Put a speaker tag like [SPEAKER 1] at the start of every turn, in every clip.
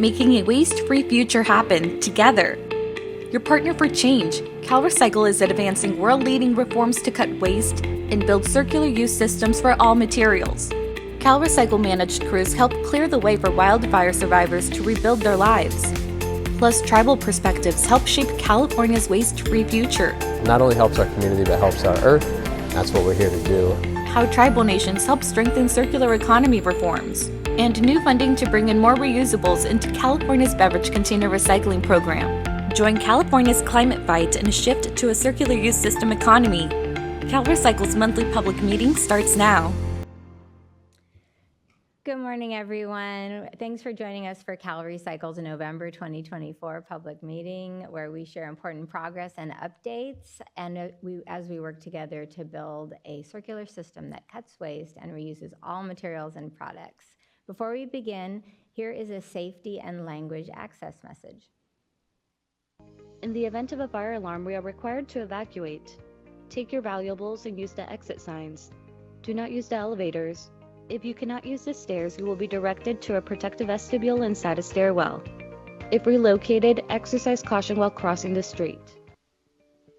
[SPEAKER 1] making a waste-free future happen together. Your partner for change, CalRecycle is advancing world-leading reforms to cut waste and build circular use systems for all materials. CalRecycle-managed crews help clear the way for wildfire survivors to rebuild their lives. Plus, tribal perspectives help shape California's waste-free future.
[SPEAKER 2] It not only helps our community, but helps our earth. That's what we're here to do.
[SPEAKER 1] How tribal nations help strengthen circular economy reforms. And new funding to bring in more reusables into California's beverage container recycling program. Join California's climate fight and a shift to a circular use system economy. CalRecycle's monthly public meeting starts now.
[SPEAKER 3] Good morning, everyone. Thanks for joining us for CalRecycle's November 2024 public meeting, where we share important progress and updates, and as we work together to build a circular system that cuts waste and reuses all materials and products. Before we begin, here is a safety and language access message.
[SPEAKER 4] In the event of a fire alarm, we are required to evacuate. Take your valuables and use the exit signs. Do not use the elevators. If you cannot use the stairs, you will be directed to a protective vestibule inside a stairwell. If relocated, exercise caution while crossing the street.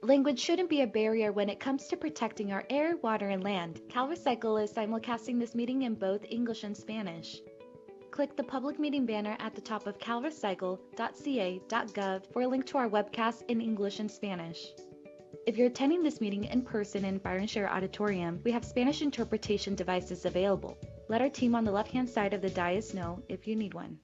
[SPEAKER 5] Language shouldn't be a barrier when it comes to protecting our air, water, and land. CalRecycle is simulcasting this meeting in both English and Spanish. Click the public meeting banner at the top of calrecycle.ca.gov for a link to our webcast in English and Spanish. If you're attending this meeting in person in Fire and Share Auditorium, we have Spanish interpretation devices available. Let our team on the left-hand side of the dais know if you need one.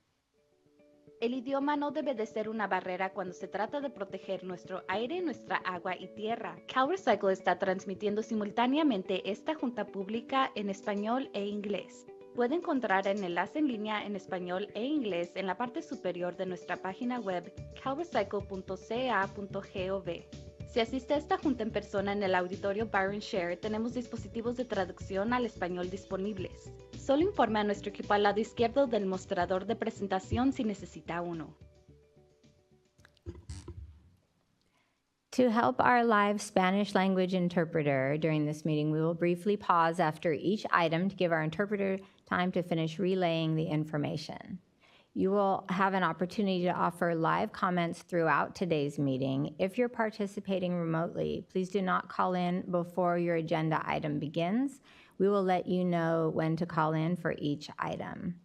[SPEAKER 5] El idioma no debe de ser una barrera cuando se trata de proteger nuestro aire, nuestra agua y tierra. CalRecycle está transmitiendo simultáneamente esta junta pública en español e inglés. Puede encontrar el enlace en línea en español e inglés en la parte superior de nuestra página web calrecycle.ca.gov. Si asiste a esta junta en persona en el auditorio Bar and Share, tenemos dispositivos de traducción al español disponibles. Solo informe a nuestro equipo al lado izquierdo del mostrador de presentación si necesita uno.
[SPEAKER 3] To help our live Spanish language interpreter during this meeting, we will briefly pause after each item to give our interpreter time to finish relaying the information. You will have an opportunity to offer live comments throughout today's meeting. If you're participating remotely, please do not call in before your agenda item begins. We will let you know when to call in for each item.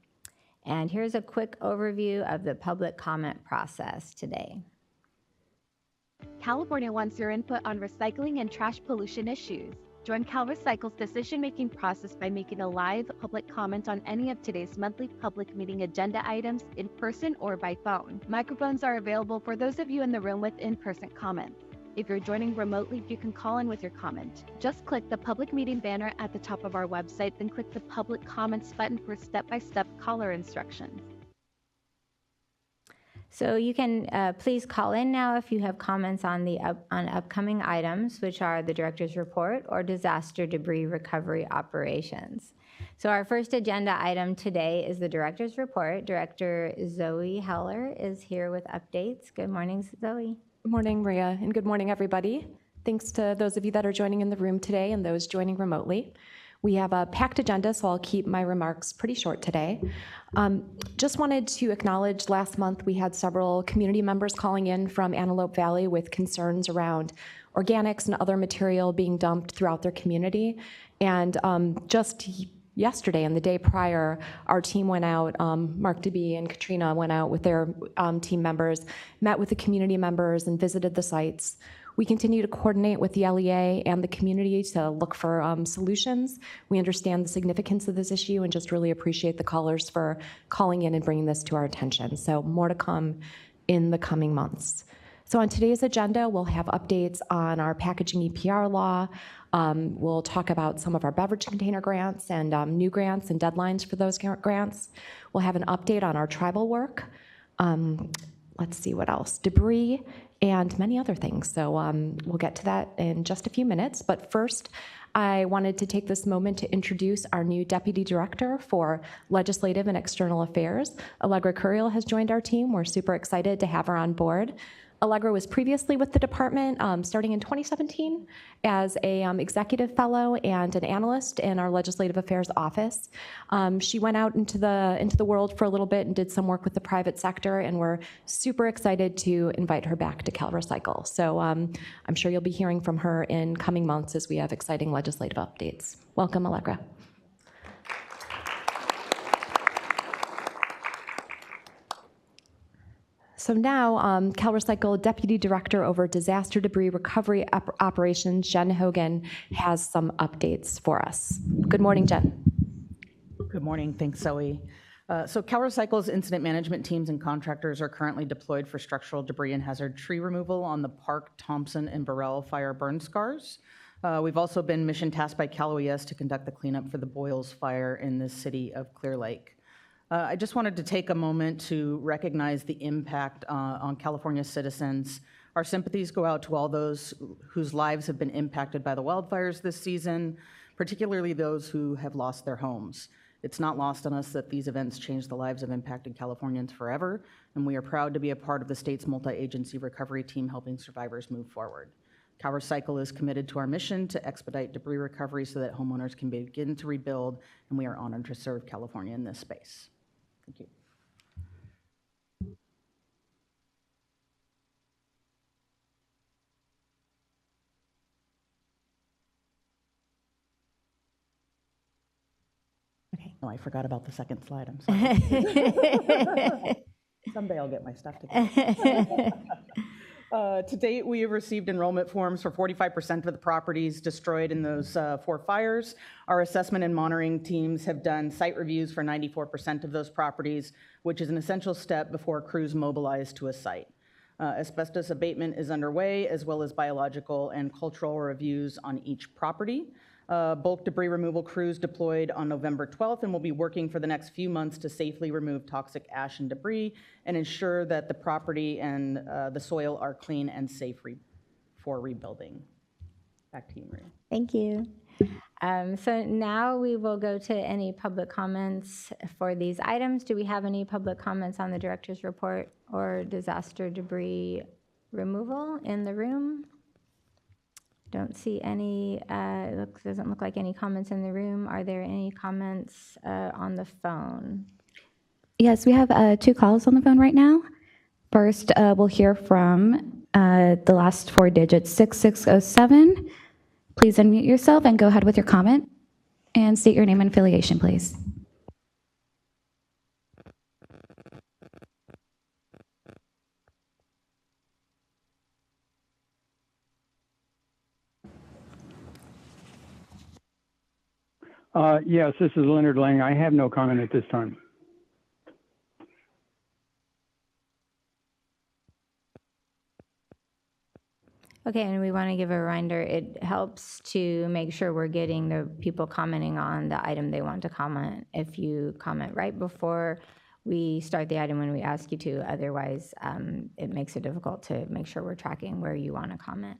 [SPEAKER 3] And here's a quick overview of the public comment process today.
[SPEAKER 5] California wants your input on recycling and trash pollution issues. Join CalRecycle's decision-making process by making a live public comment on any of today's monthly public meeting agenda items in person or by phone. Microphones are available for those of you in the room with in-person comments. If you're joining remotely, you can call in with your comment. Just click the public meeting banner at the top of our website, then click the public comments button for step-by-step caller instructions.
[SPEAKER 3] So you can please call in now if you have comments on upcoming items, which are the director's report or disaster debris recovery operations. So our first agenda item today is the director's report. Director Zoe Heller is here with updates. Good morning, Zoe.
[SPEAKER 6] Good morning, Maria, and good morning, everybody. Thanks to those of you that are joining in the room today and those joining remotely. We have a packed agenda, so I'll keep my remarks pretty short today. Just wanted to acknowledge last month we had several community members calling in from Antelope Valley with concerns around organics and other material being dumped throughout their community. And just yesterday and the day prior, our team went out, Mark DeBee and Katrina went out with their team members, met with the community members and visited the sites. We continue to coordinate with the LEA and the community to look for solutions. We understand the significance of this issue and just really appreciate the callers for calling in and bringing this to our attention. So more to come in the coming months. So on today's agenda, we'll have updates on our packaging EPR law. We'll talk about some of our beverage container grants and new grants and deadlines for those grants. We'll have an update on our tribal work. Let's see what else. Debris and many other things. So we'll get to that in just a few minutes. But first, I wanted to take this moment to introduce our new Deputy Director for Legislative and External Affairs. Allegra Curiel has joined our team. We're super excited to have her on board. Allegra was previously with the department, starting in 2017 as a executive fellow and an analyst in our legislative affairs office. She went out into the world for a little bit and did some work with the private sector, and we're super excited to invite her back to CalRecycle. So I'm sure you'll be hearing from her in coming months as we have exciting legislative updates. Welcome, Allegra. So now, CalRecycle Deputy Director over Disaster Debris Recovery Operations, Jen Hogan, has some updates for us. Good morning, Jen.
[SPEAKER 7] Good morning. Thanks, Zoe. So CalRecycle's incident management teams and contractors are currently deployed for structural debris and hazard tree removal on the Park, Thompson, and Burrell fire burn scars. We've also been mission tasked by Cal OES to conduct the cleanup for the Boyles fire in the city of Clear Lake. I just wanted to take a moment to recognize the impact on California citizens. Our sympathies go out to all those whose lives have been impacted by the wildfires this season, particularly those who have lost their homes. It's not lost on us that these events change the lives of impacted Californians forever, and we are proud to be a part of the state's multi-agency recovery team helping survivors move forward. CalRecycle is committed to our mission to expedite debris recovery so that homeowners can begin to rebuild, and we are honored to serve California in this space. Thank you.
[SPEAKER 3] Okay.
[SPEAKER 7] Oh, I forgot about the second slide. I'm sorry. Someday I'll get my stuff together. To date, we have received enrollment forms for 45% of the properties destroyed in those 4 fires. Our assessment and monitoring teams have done site reviews for 94% of those properties, which is an essential step before crews mobilize to a site. Asbestos abatement is underway, as well as biological and cultural reviews on each property. Bulk debris removal crews deployed on November 12th and will be working for the next few months to safely remove toxic ash and debris and ensure that the property and the soil are clean and safe for rebuilding. Back to you, Maria.
[SPEAKER 3] Thank you. So now we will go to any public comments for these items. Do we have any public comments on the director's report or disaster debris removal in the room? Don't see any, doesn't look like any comments in the room. Are there any comments on the phone?
[SPEAKER 8] Yes, we have 2 calls on the phone right now. First, we'll hear from the last 4 digits, 6607. Please unmute yourself and go ahead with your comment and state your name and affiliation, please.
[SPEAKER 9] Yes, this is Leonard Lang. I have no comment at this time.
[SPEAKER 3] Okay, and we want to give a reminder, it helps to make sure we're getting the people commenting on the item they want to comment. If you comment right before we start the item when we ask you to, otherwise it makes it difficult to make sure we're tracking where you want to comment.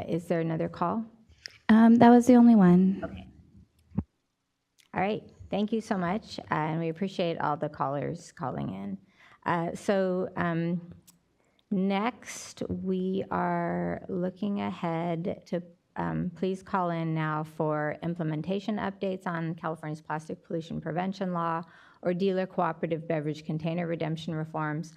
[SPEAKER 3] Is there another call?
[SPEAKER 8] That was the only one.
[SPEAKER 3] Okay. All right, thank you so much, and we appreciate all the callers calling in. Next, we are looking ahead to, please call in now for implementation updates on California's plastic pollution prevention law or dealer cooperative beverage container redemption reforms.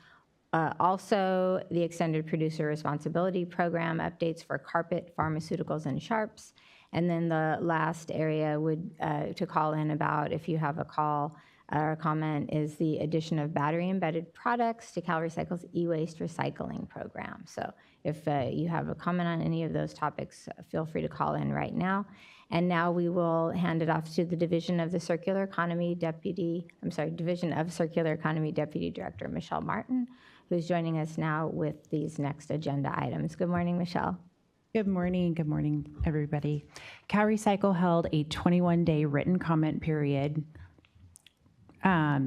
[SPEAKER 3] Also, the extended producer responsibility program updates for carpet, pharmaceuticals, and sharps. And then the last area would to call in about, if you have a call or a comment, is the addition of battery-embedded products to CalRecycle's e-waste recycling program. So if you have a comment on any of those topics, feel free to call in right now. And now we will hand it off to the Division of Circular Economy Deputy Director, Michelle Martin, who's joining us now with these next agenda items. Good morning, Michelle.
[SPEAKER 10] Good morning, everybody. CalRecycle held a 21-day written comment period let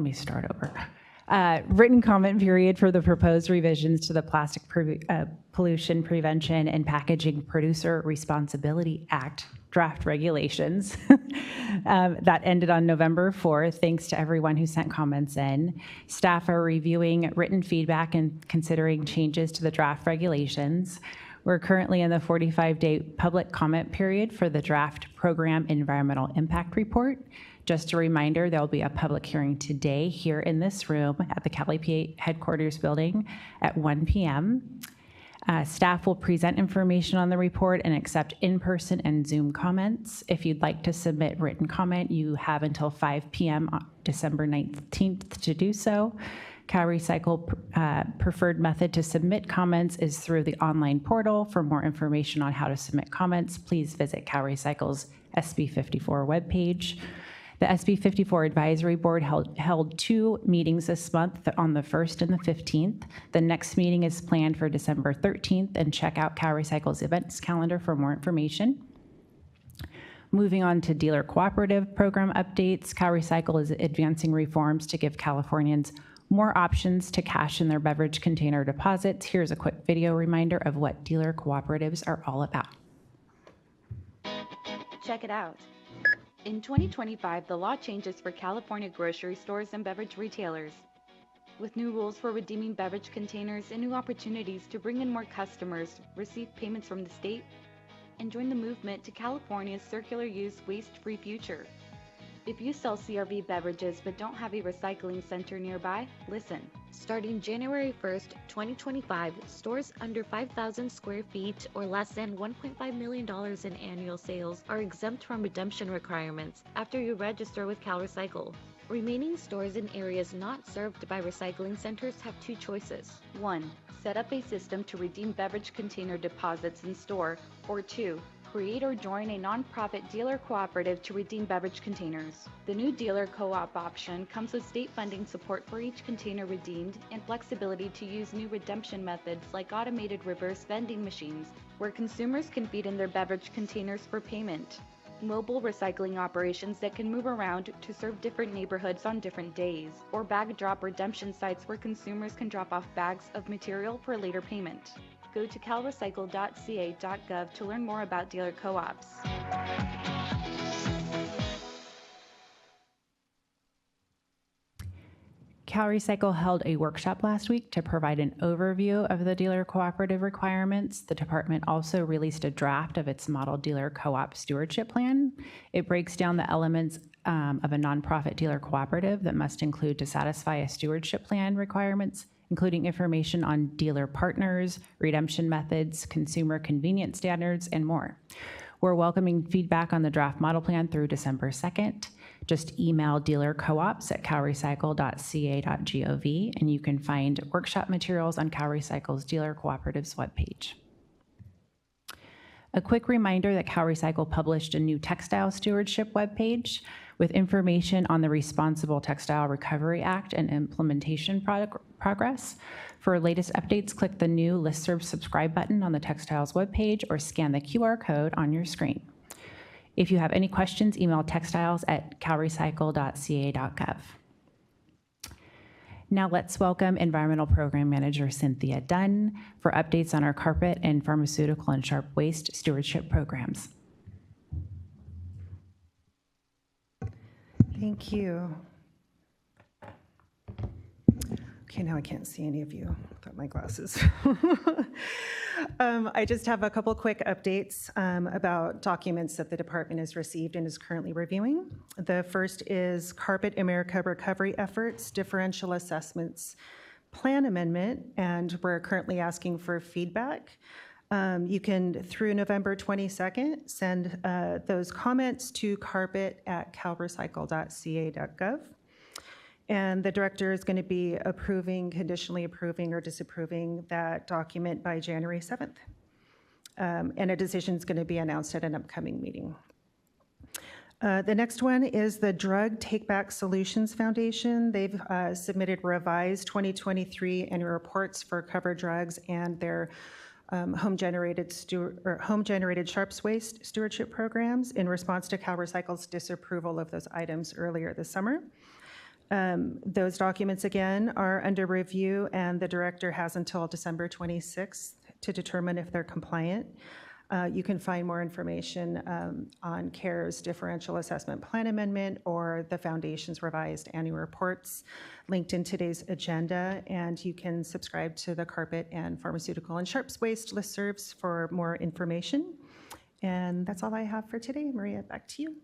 [SPEAKER 10] me start over. Written comment period for the proposed revisions to the Plastic Pollution Prevention and Packaging Producer Responsibility Act draft regulations. That ended on November 4th. Thanks to everyone who sent comments in. Staff are reviewing written feedback and considering changes to the draft regulations. We're currently in the 45-day public comment period for the draft program environmental impact report. Just a reminder, there'll be a public hearing today here in this room at the CalEPA headquarters building at 1 p.m. Staff will present information on the report and accept in-person and Zoom comments. If you'd like to submit written comment, you have until 5 p.m. on December 19th to do so. CalRecycle preferred method to submit comments is through the online portal. For more information on how to submit comments, please visit CalRecycle's SB54 webpage. The SB54 Advisory Board held 2 meetings this month on the 1st and the 15th. The next meeting is planned for December 13th, and check out CalRecycle's events calendar for more information. Moving on to dealer cooperative program updates, CalRecycle is advancing reforms to give Californians more options to cash in their beverage container deposits. Here's a quick video reminder of what dealer cooperatives are all about.
[SPEAKER 5] Check it out. In 2025, the law changes for California grocery stores and beverage retailers. With new rules for redeeming beverage containers and new opportunities to bring in more customers, receive payments from the state, and join the movement to California's circular use waste-free future. If you sell CRV beverages but don't have a recycling center nearby, listen. Starting January 1st, 2025, stores under 5,000 square feet or less than $1.5 million in annual sales are exempt from redemption requirements after you register with CalRecycle. Remaining stores in areas not served by recycling centers have 2 choices. 1. Set up a system to redeem beverage container deposits in store, or 2. Create or join a nonprofit dealer cooperative to redeem beverage containers. The new dealer co-op option comes with state funding support for each container redeemed and flexibility to use new redemption methods like automated reverse vending machines, where consumers can feed in their beverage containers for payment. Mobile recycling operations that can move around to serve different neighborhoods on different days, or bag drop redemption sites where consumers can drop off bags of material for later payment. Go to calrecycle.ca.gov to learn more about dealer co-ops.
[SPEAKER 10] CalRecycle held a workshop last week to provide an overview of the dealer cooperative requirements. The department also released a draft of its model dealer co-op stewardship plan. It breaks down the elements of a nonprofit dealer cooperative that must include to satisfy a stewardship plan requirements, including information on dealer partners, redemption methods, consumer convenience standards, and more. We're welcoming feedback on the draft model plan through December 2nd. Just email dealercoops@calrecycle.ca.gov, and you can find workshop materials on CalRecycle's Dealer Cooperatives webpage. A quick reminder that CalRecycle published a new textile stewardship webpage with information on the Responsible Textile Recovery Act and implementation progress. For latest updates, click the new listserv subscribe button on the textiles webpage or scan the QR code on your screen. If you have any questions, email textiles@calrecycle.ca.gov. Now let's welcome Environmental Program Manager Cynthia Dunn for updates on our carpet and pharmaceutical and sharp waste stewardship programs.
[SPEAKER 11] Thank you. Okay, now I can't see any of you without my glasses. I just have a couple quick updates about documents that the department has received and is currently reviewing. The first is Carpet America Recovery Efforts Differential Assessments Plan Amendment, and we're currently asking for feedback. You can, through November 22nd, send those comments to carpet@calrecycle.ca.gov. And the director is going to be approving, conditionally approving or disapproving that document by January 7th. And a decision is going to be announced at an upcoming meeting. The next one is the Drug Take-Back Solutions Foundation. They've submitted revised 2023 annual reports for covered drugs and their home-generated sharps waste stewardship programs in response to CalRecycle's disapproval of those items earlier this summer. Those documents, again, are under review, and the director has until December 26th to determine if they're compliant. You can find more information on CARE's differential assessment plan amendment or the Foundation's revised annual reports linked in today's agenda, and you can subscribe to the carpet and pharmaceutical and sharps waste listservs for more information. And that's all I have for today. Maria, back to you.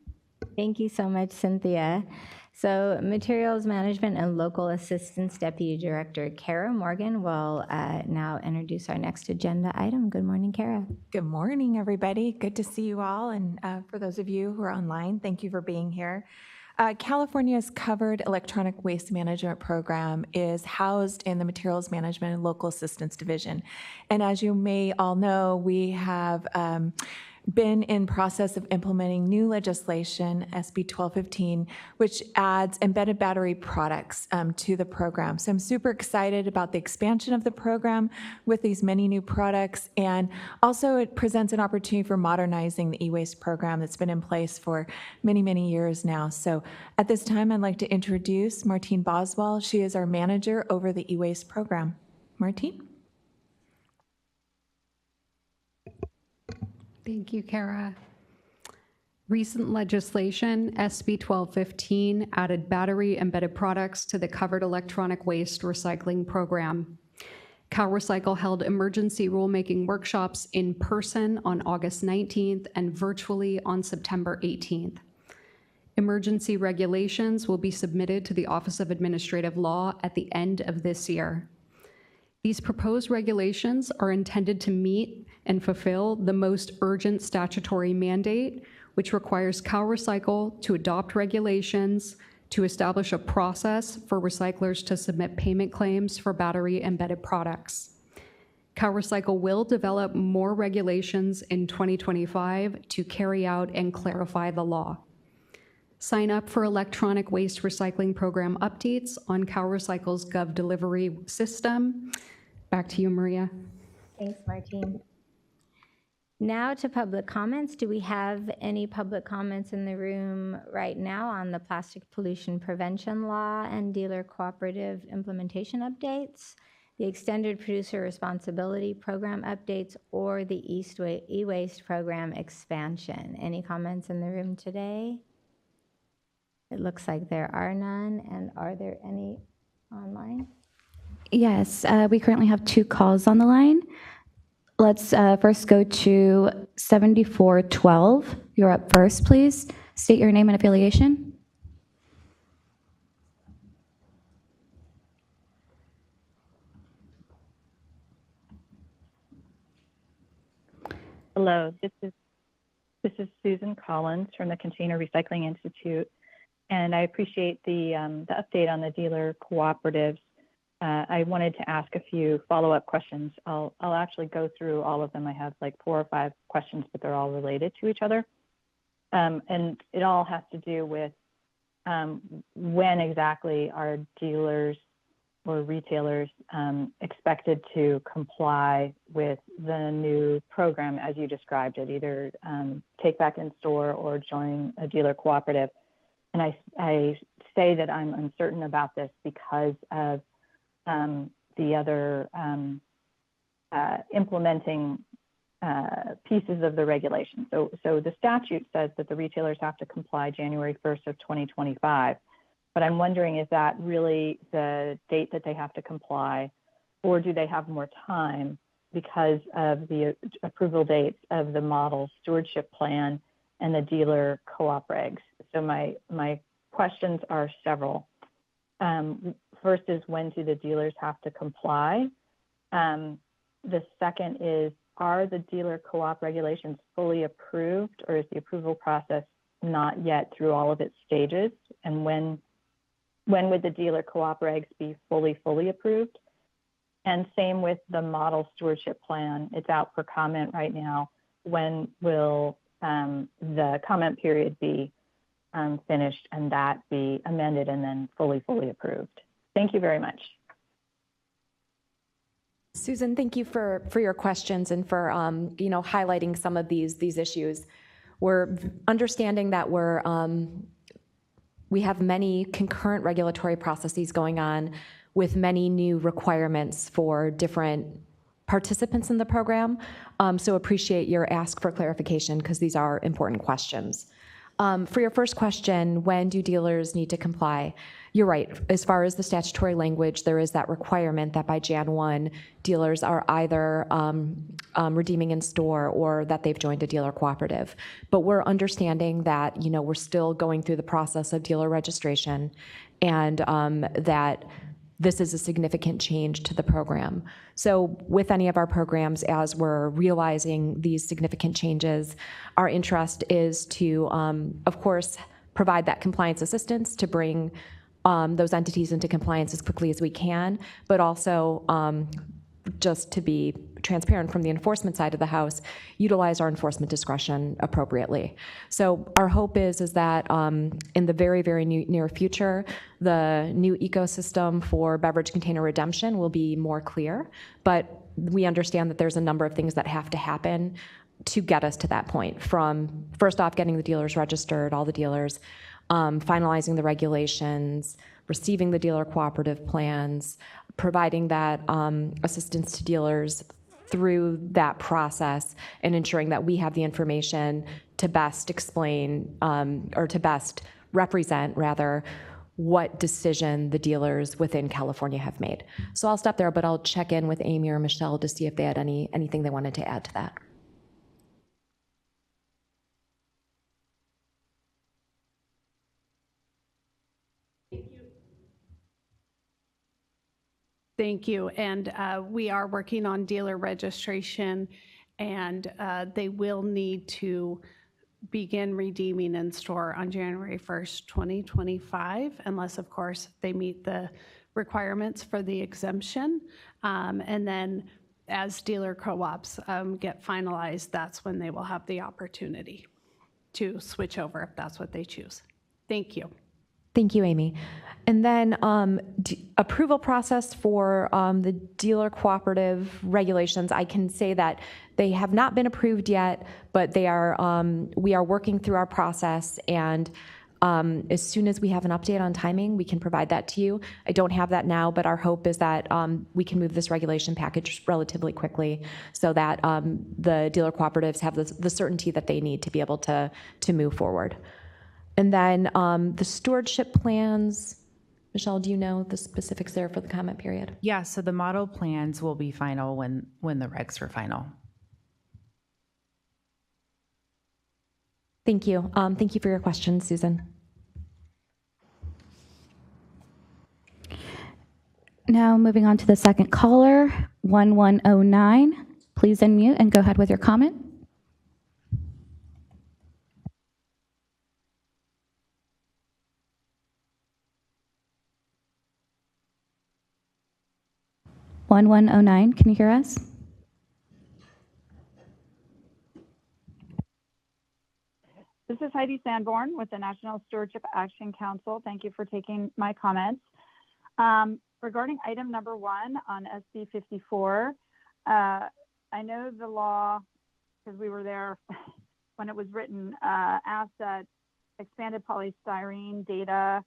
[SPEAKER 3] Thank you so much, Cynthia. So Materials Management and Local Assistance Deputy Director Kara Morgan will now introduce our next agenda item. Good morning, Kara.
[SPEAKER 12] Good morning, everybody. Good to see you all. And for those of you who are online, thank you for being here. California's covered electronic waste management program is housed in the Materials Management and Local Assistance Division. And as you may all know, we have been in process of implementing new legislation, SB 1215, which adds embedded battery products to the program. So I'm super excited about the expansion of the program with these many new products, and also it presents an opportunity for modernizing the e-waste program that's been in place for many, many years now. So at this time, I'd like to introduce Martine Boswell. She is our manager over the e-waste program. Martine?
[SPEAKER 13] Thank you, Kara. Recent legislation, SB 1215, added battery embedded products to the covered electronic waste recycling program. CalRecycle held emergency rulemaking workshops in person on August 19th and virtually on September 18th. Emergency regulations will be submitted to the Office of Administrative Law at the end of this year. These proposed regulations are intended to meet and fulfill the most urgent statutory mandate, which requires CalRecycle to adopt regulations to establish a process for recyclers to submit payment claims for battery embedded products. CalRecycle will develop more regulations in 2025 to carry out and clarify the law. Sign up for electronic waste recycling program updates on CalRecycle's Gov delivery system. Back to you, Maria.
[SPEAKER 3] Thanks, Martine. Now to public comments. Do we have any public comments in the room right now on the plastic pollution prevention law and dealer cooperative implementation updates, the extended producer responsibility program updates, or the e-waste program expansion? Any comments in the room today? It looks like there are none. And are there any online?
[SPEAKER 8] Yes, we currently have 2 calls on the line. Let's first go to 7412. You're up first, please. State your name and affiliation.
[SPEAKER 14] Hello, this is Susan Collins from the Container Recycling Institute, and I appreciate the update on the dealer cooperatives. I wanted to ask a few follow-up questions. I'll actually go through all of them. I have like 4 or 5 questions, but they're all related to each other. And it all has to do with when exactly are dealers or retailers expected to comply with the new program as you described it, either take back in store or join a dealer cooperative. And I say that I'm uncertain about this because of the other implementing pieces of the regulation. So the statute says that the retailers have to comply January 1st of 2025, but I'm wondering, is that really the date that they have to comply, or do they have more time because of the approval dates of the model stewardship plan and the dealer co-op regs? So my questions are several. First is, when do the dealers have to comply? The second is, are the dealer co-op regulations fully approved, or is the approval process not yet through all of its stages? And when would the dealer co-op regs be fully approved? And same with the model stewardship plan. It's out for comment right now. When will the comment period be finished and that be amended and then fully approved? Thank you very much.
[SPEAKER 6] Susan, thank you for your questions and for highlighting some of these issues. We're understanding that we're we have many concurrent regulatory processes going on with many new requirements for different participants in the program. So appreciate your ask for clarification because these are important questions. For your first question, when do dealers need to comply? You're right. As far as the statutory language, there is that requirement that by Jan 1, dealers are either redeeming in store or that they've joined a dealer cooperative. But we're understanding that, you know, we're still going through the process of dealer registration and that this is a significant change to the program. So with any of our programs, as we're realizing these significant changes, our interest is to, of course, provide that compliance assistance to bring those entities into compliance as quickly as we can, but also just to be transparent from the enforcement side of the house, utilize our enforcement discretion appropriately. So our hope is that in the very, very near future, the new ecosystem for beverage container redemption will be more clear, but we understand that there's a number of things that have to happen to get us to that point, from first off getting the dealers registered, all the dealers, finalizing the regulations, receiving the dealer cooperative plans, providing that assistance to dealers through that process, and ensuring that we have the information to best explain or to best represent, rather, what decision the dealers within California have made. So I'll stop there, but I'll check in with Amy or Michelle to see if they had anything they wanted to add to that.
[SPEAKER 15] Thank you. And we are working on dealer registration, and they will need to begin redeeming in store on January 1st, 2025, unless, of course, they meet the requirements for the exemption. And then as dealer co-ops get finalized, that's when they will have the opportunity to switch over if that's what they choose. Thank you.
[SPEAKER 6] Thank you, Amy. And then approval process for the dealer cooperative regulations, I can say that they have not been approved yet, but they are. We are working through our process, and as soon as we have an update on timing, we can provide that to you. I don't have that now, but our hope is that we can move this regulation package relatively quickly so that the dealer cooperatives have the certainty that they need to be able to move forward. And then the stewardship plans, Michelle, do you know the specifics there for the comment period?
[SPEAKER 10] Yeah, so the model plans will be final when the regs are final.
[SPEAKER 6] Thank you. Thank you for your question, Susan.
[SPEAKER 8] Now moving on to the second caller, 1109. Please unmute and go ahead with your comment. Can you hear us?
[SPEAKER 14] This is Heidi Sanborn with the National Stewardship Action Council. Thank you for taking my comments. Regarding item number 1 on SB 54, I know the law, because we were there when it was written, asked that expanded polystyrene data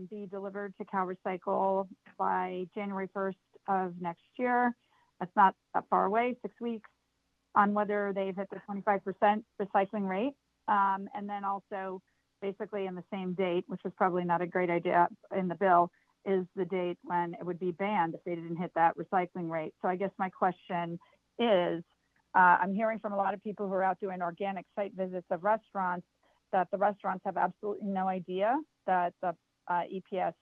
[SPEAKER 14] be delivered to CalRecycle by January 1st of next year. That's not that far away, 6 weeks, on whether they've hit the 25% recycling rate. And then also basically in the same date, which was probably not a great idea in the bill, is the date when it would be banned if they didn't hit that recycling rate. So I guess my question is, I'm hearing from a lot of people who are out doing organic site visits of restaurants that the restaurants have absolutely no idea that the EPS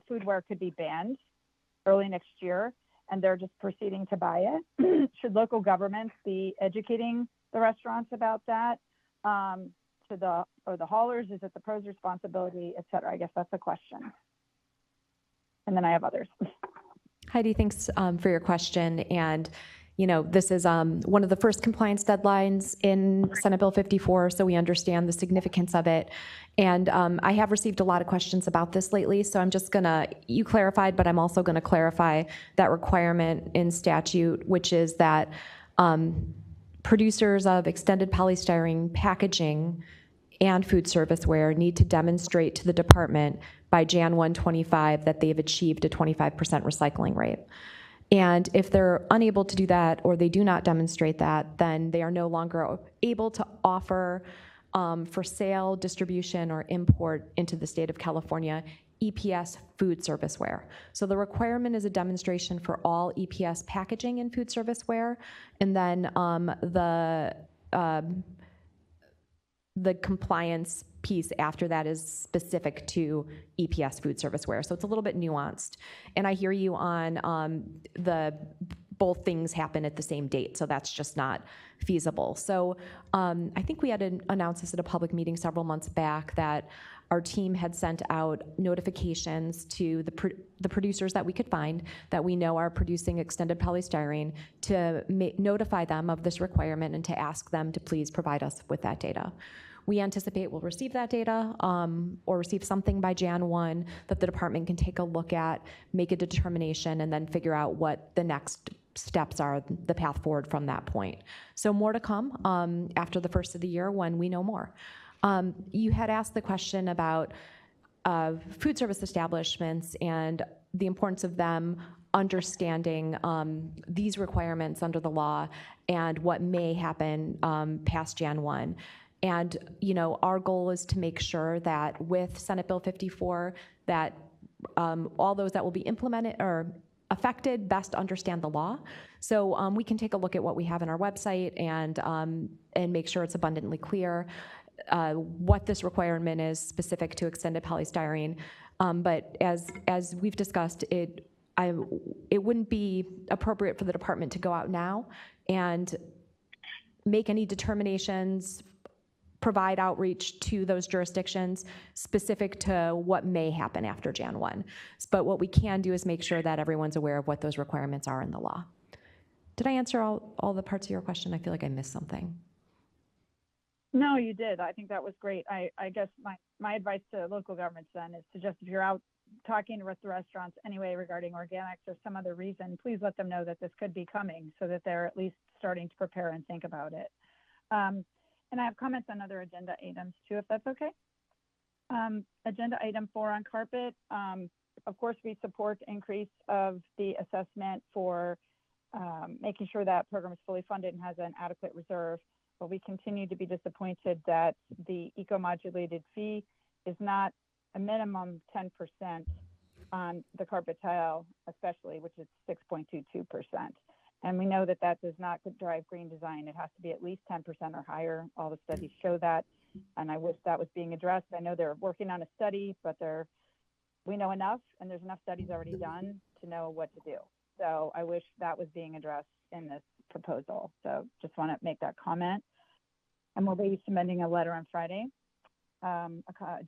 [SPEAKER 14] foodware could be banned early next year, and they're just proceeding to buy it. Should local governments be educating the restaurants about that? To the haulers, is it the pros' responsibility, et cetera? I guess that's a question. And then I have others.
[SPEAKER 6] Heidi, thanks for your question. And, you know, this is one of the first compliance deadlines in Senate Bill 54, so we understand the significance of it. And I have received a lot of questions about this lately, so I'm just gonna, you clarified, but I'm also gonna clarify that requirement in statute, which is that producers of extended polystyrene packaging and food serviceware need to demonstrate to the department by Jan 1, 25 that they've achieved a 25% recycling rate. And if they're unable to do that, or they do not demonstrate that, then they are no longer able to offer for sale, distribution, or import into the state of California EPS food serviceware. So the requirement is a demonstration for all EPS packaging and food serviceware, and then the compliance piece after that is specific to EPS food serviceware. So it's a little bit nuanced. And I hear you on both things happen at the same date, so that's just not feasible. So I think we had announced this at a public meeting several months back that our team had sent out notifications to the producers that we could find that we know are producing extended polystyrene to notify them of this requirement and to ask them to please provide us with that data. We anticipate we'll receive that data or receive something by Jan 1 that the department can take a look at, make a determination, and then figure out what the next steps are, the path forward from that point. So more to come after the first of the year when we know more. You had asked the question about food service establishments and the importance of them understanding these requirements under the law and what may happen past Jan 1. And, you know, our goal is to make sure that with Senate Bill 54, that all those that will be implemented or affected best understand the law. So we can take a look at what we have on our website and make sure it's abundantly clear what this requirement is specific to extended polystyrene. But as we've discussed, it wouldn't be appropriate for the department to go out now and make any determinations, provide outreach to those jurisdictions specific to what may happen after Jan 1. But what we can do is make sure that everyone's aware of what those requirements are in the law. Did I answer all the parts of your question? I feel like I missed something.
[SPEAKER 14] No, you did. I think that was great. I guess my advice to local governments then is to just, if you're out talking with the restaurants anyway regarding organics or some other reason, please let them know that this could be coming so that they're at least starting to prepare and think about it. And I have comments on other agenda items too, if that's okay. Agenda item 4 on carpet. Of course, we support the increase of the assessment for making sure that program is fully funded and has an adequate reserve. But we continue to be disappointed that the eco-modulated fee is not a minimum 10% on the carpet tile, especially, which is 6.22%. And we know that that does not drive green design. It has to be at least 10% or higher. All the studies show that. And I wish that was being addressed. I know they're working on a study, but we know enough, and there's enough studies already done to know what to do. So I wish that was being addressed in this proposal. So just want to make that comment. And we'll be submitting a letter on Friday, a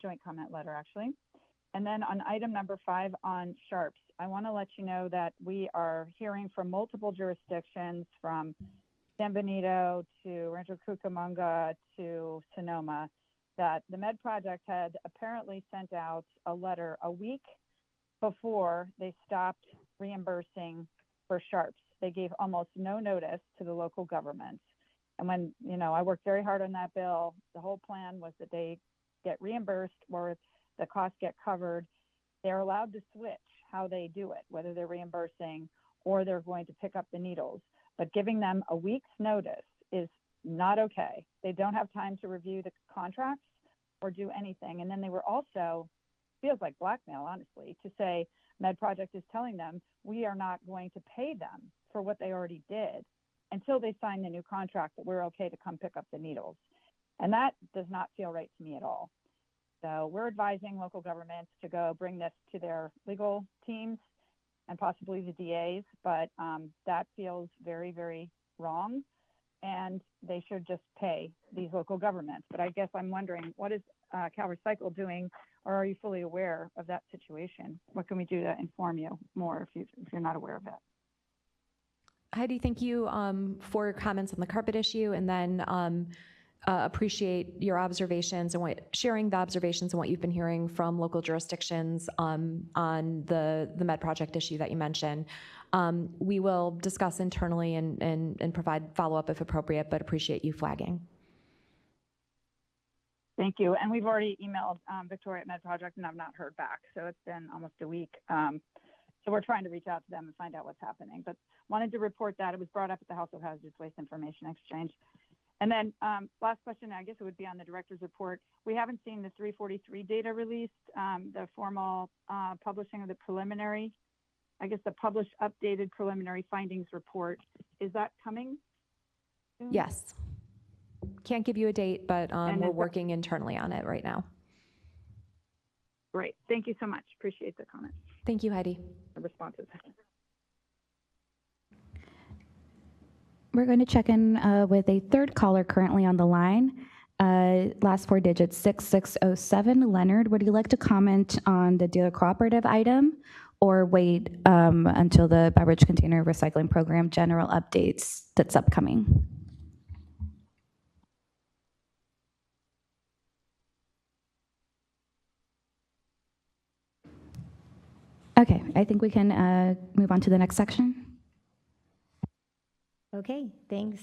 [SPEAKER 14] joint comment letter, actually. And then on item number 5 on sharps, I want to let you know that we are hearing from multiple jurisdictions, from San Benito to Rancho Cucamonga to Sonoma, that the Med Project had apparently sent out a letter a week before they stopped reimbursing for sharps. They gave almost no notice to the local governments. And when, I worked very hard on that bill, the whole plan was that they get reimbursed or the costs get covered. They're allowed to switch how they do it, whether they're reimbursing or they're going to pick up the needles. But giving them a week's notice is not okay. They don't have time to review the contracts or do anything. And then they were also, feels like blackmail, honestly, to say Med Project is telling them we are not going to pay them for what they already did until they sign the new contract that we're okay to come pick up the needles. And that does not feel right to me at all. So we're advising local governments to go bring this to their legal teams and possibly the DAs, but that feels very, very wrong. And they should just pay these local governments. But I guess I'm wondering, what is CalRecycle doing, or are you fully aware of that situation? What can we do to inform you more if you're not aware of it?
[SPEAKER 6] Heidi, thank you for your comments on the carpet issue, and then appreciate your observations and sharing the observations and what you've been hearing from local jurisdictions on the Med Project issue that you mentioned. We will discuss internally and provide follow-up if appropriate, but appreciate you flagging.
[SPEAKER 16] Thank you. And we've already emailed Victoria at Med Project, and I've not heard back. So it's been almost a week. So we're trying to reach out to them and find out what's happening. But wanted to report that. It was brought up at the House of Hazardous Waste Information Exchange. And then last question, I guess it would be on the director's report. We haven't seen the 343 data released, the formal publishing of the preliminary, I guess the published updated preliminary findings report. Is that coming soon?
[SPEAKER 6] Yes. Can't give you a date, but we're working internally on it right now.
[SPEAKER 16] Great. Thank you so much. Appreciate the comments.
[SPEAKER 6] Thank you, Heidi.
[SPEAKER 16] The responses.
[SPEAKER 8] We're going to check in with a third caller currently on the line. Last four digits, 6607. Leonard, would you like to comment on the dealer cooperative item or wait until the beverage container recycling program general updates that's upcoming? Okay, I think we can move on to the next section.
[SPEAKER 3] Okay, thanks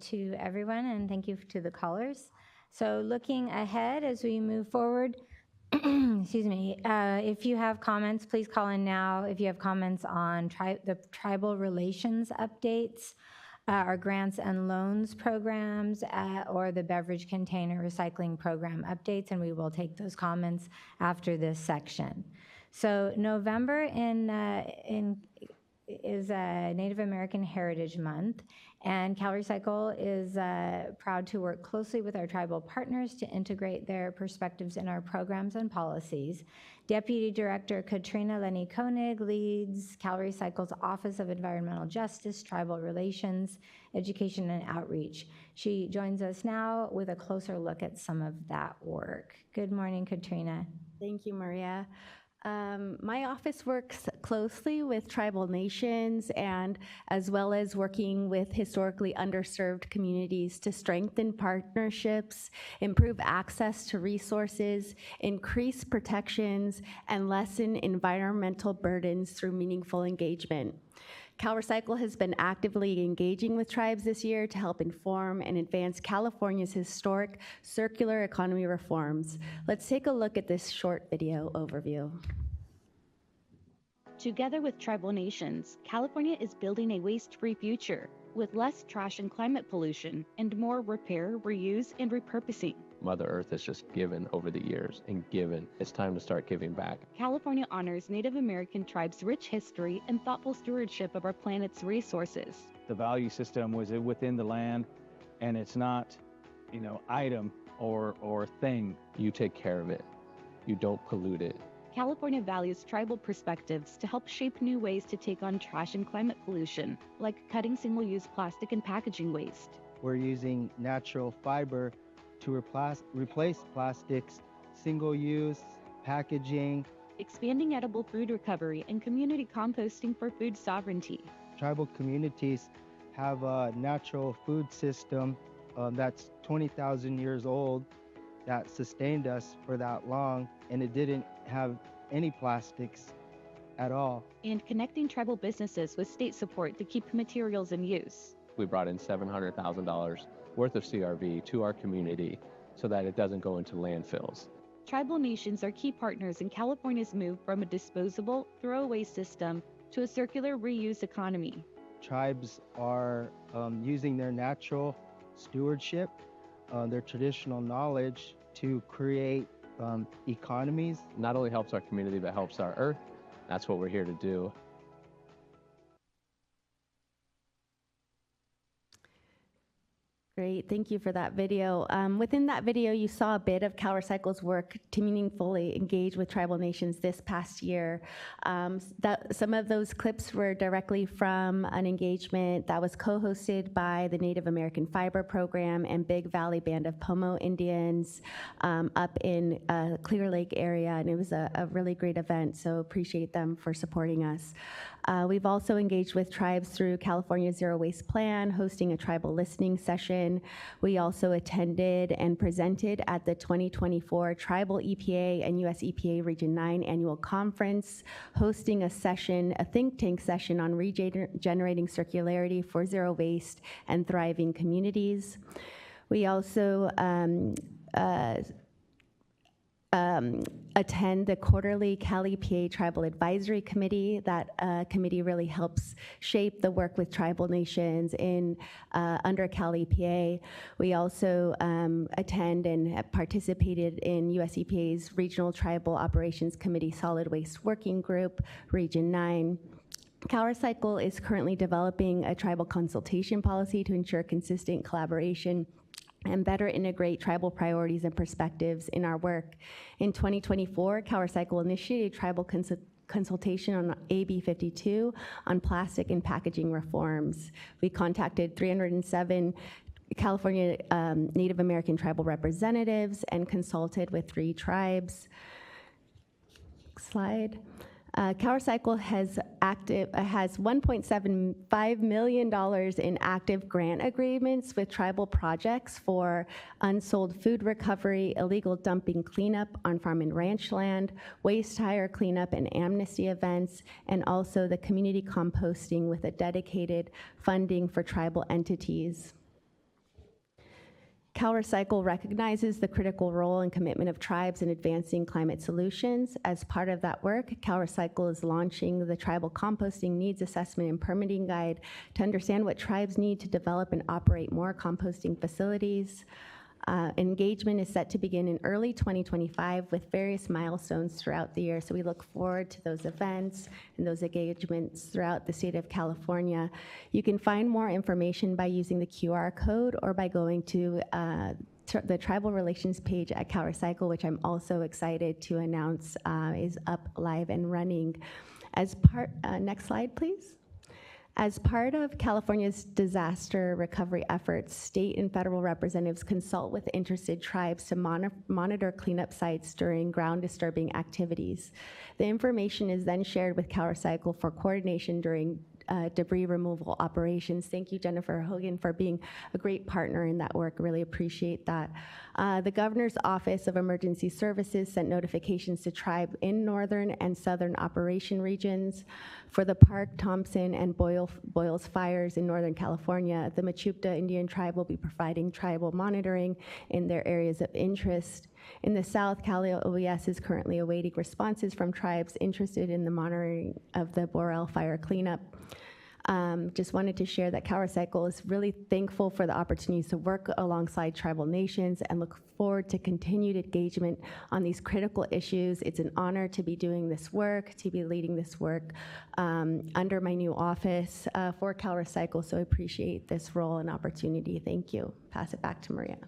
[SPEAKER 3] to everyone, and thank you to the callers. So looking ahead as we move forward, excuse me, if you have comments, please call in now. If you have comments on the tribal relations updates, our grants and loans programs, or the beverage container recycling program updates, and we will take those comments after this section. So November is Native American Heritage Month, and CalRecycle is proud to work closely with our tribal partners to integrate their perspectives in our programs and policies. Deputy Director Katrina Lenny Koenig leads CalRecycle's Office of Environmental Justice, Tribal Relations, Education, and Outreach. She joins us now with a closer look at some of that work. Good morning, Katrina.
[SPEAKER 17] Thank you, Maria. My office works closely with tribal nations and as well as working with historically underserved communities to strengthen partnerships, improve access to resources, increase protections, and lessen environmental burdens through meaningful engagement. CalRecycle has been actively engaging with tribes this year to help inform and advance California's historic circular economy reforms. Let's take a look at this short video overview.
[SPEAKER 4] Together with tribal nations, California is building a waste-free future with less trash and climate pollution and more repair, reuse, and repurposing.
[SPEAKER 2] Mother Earth has just given over the years and given. It's time to start giving back.
[SPEAKER 4] California honors Native American tribes' rich history and thoughtful stewardship of our planet's resources.
[SPEAKER 18] The value system was within the land, and it's not, item or thing.
[SPEAKER 2] You take care of it. You don't pollute it.
[SPEAKER 4] California values tribal perspectives to help shape new ways to take on trash and climate pollution, like cutting single-use plastic and packaging waste.
[SPEAKER 19] We're using natural fiber to replace plastics, single-use, packaging.
[SPEAKER 4] Expanding edible food recovery and community composting for food sovereignty.
[SPEAKER 19] Tribal communities have a natural food system that's 20,000 years old that sustained us for that long, and it didn't have any plastics at all.
[SPEAKER 4] And connecting tribal businesses with state support to keep materials in use.
[SPEAKER 2] We brought in $700,000 worth of CRV to our community so that it doesn't go into landfills.
[SPEAKER 4] Tribal nations are key partners in California's move from a disposable, throwaway system to a circular reuse economy.
[SPEAKER 19] Tribes are using their natural stewardship, their traditional knowledge to create economies.
[SPEAKER 2] Not only helps our community, but helps our earth. That's what we're here to do.
[SPEAKER 17] Great, thank you for that video. Within that video, you saw a bit of CalRecycle's work to meaningfully engage with tribal nations this past year. Some of those clips were directly from an engagement that was co-hosted by the Native American Fiber Program and Big Valley Band of Pomo Indians up in Clear Lake area, and it was a really great event, so appreciate them for supporting us. We've also engaged with tribes through California's Zero Waste Plan, hosting a tribal listening session. We also attended and presented at the 2024 Tribal EPA and US EPA Region 9 Annual Conference, hosting a think tank session on regenerating circularity for zero waste and thriving communities. We also attend the quarterly CalEPA Tribal Advisory Committee. That committee really helps shape the work with tribal nations in under CalEPA. We also attend and have participated in US EPA's Regional Tribal Operations Committee Solid Waste Working Group, Region 9. CalRecycle is currently developing a tribal consultation policy to ensure consistent collaboration and better integrate tribal priorities and perspectives in our work. In 2024, CalRecycle initiated tribal consultation on AB 52 on plastic and packaging reforms. We contacted 307 California Native American tribal representatives and consulted with 3 tribes. Next slide. CalRecycle has $1.75 million in active grant agreements with tribal projects for unsold food recovery, illegal dumping cleanup on farm and ranch land, waste hire cleanup and amnesty events, and also the community composting with a dedicated funding for tribal entities. CalRecycle recognizes the critical role and commitment of tribes in advancing climate solutions. As part of that work, CalRecycle is launching the Tribal Composting Needs Assessment and Permitting Guide to understand what tribes need to develop and operate more composting facilities. Engagement is set to begin in early 2025 with various milestones throughout the year. So we look forward to those events and those engagements throughout the state of California. You can find more information by using the QR code or by going to the tribal relations page at CalRecycle, which I'm also excited to announce is up live and running. As part, next slide, please. As part of California's disaster recovery efforts, state and federal representatives consult with interested tribes to monitor cleanup sites during ground disturbing activities. The information is then shared with CalRecycle for coordination during debris removal operations. Thank you, Jennifer Hogan, for being a great partner in that work. Really appreciate that. The Governor's Office of Emergency Services sent notifications to tribes in northern and southern operation regions. For the Park, Thompson, and Boyles fires in Northern California, the Mechoopda Indian tribe will be providing tribal monitoring in their areas of interest. In the South, Cali OES is currently awaiting responses from tribes interested in the monitoring of the Borel fire cleanup. Just wanted to share that CalRecycle is really thankful for the opportunities to work alongside tribal nations and look forward to continued engagement on these critical issues. It's an honor to be doing this work, to be leading this work under my new office for CalRecycle, so I appreciate this role and opportunity. Thank you. Pass it back to Maria.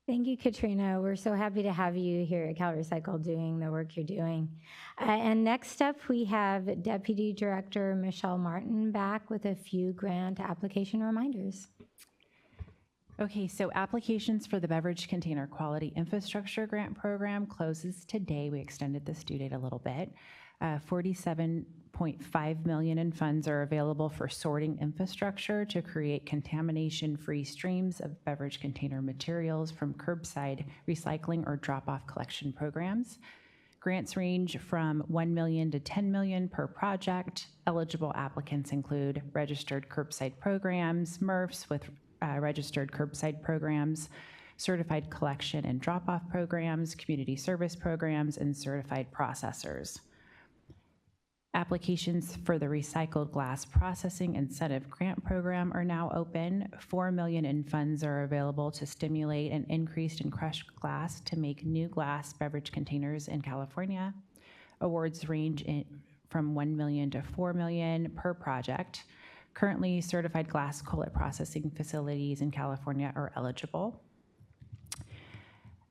[SPEAKER 3] Thank you, Katrina. We're so happy to have you here at CalRecycle doing the work you're doing. And next up, we have Deputy Director Michelle Martin back with a few grant application reminders.
[SPEAKER 10] Okay, so applications for the Beverage Container Quality Infrastructure Grant Program closes today. We extended this due date a little bit. $47.5 million in funds are available for sorting infrastructure to create contamination-free streams of beverage container materials from curbside recycling or drop-off collection programs. Grants range from $1 million to $10 million per project. Eligible applicants include registered curbside programs, MRFs with registered curbside programs, certified collection and drop-off programs, community service programs, and certified processors. Applications for the Recycled Glass Processing Incentive Grant Program are now open. $4 million in funds are available to stimulate an increase in crushed glass to make new glass beverage containers in California. Awards range from $1 million to $4 million per project. Currently, certified glass cullet processing facilities in California are eligible.